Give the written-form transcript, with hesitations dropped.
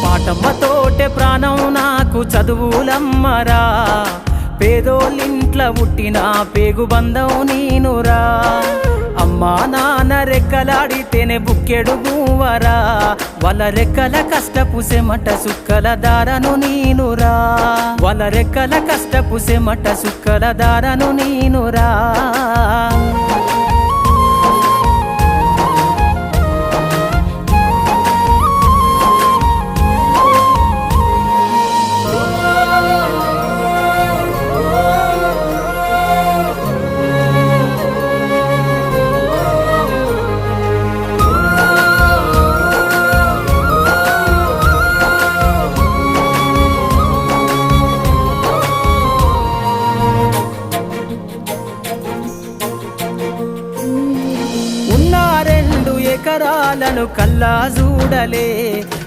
పాటమ్మతోటే ప్రాణం నాకు చదువులమ్మరా, పేదోళ్ళింట్ల పుట్టిన పేగు బంధం నేనురా. అమ్మా నాన్న రెక్కలాడితేనే బుక్కెడు గువ్వరా, వాళ్ళ రెక్కల కష్టపు సెమట సుక్కల దారను నేనురా, వాళ్ళ రెక్కల కష్టపు సెమట సుక్కల దారను నేనురా. ఎకరాలను కల్లా చూడలే,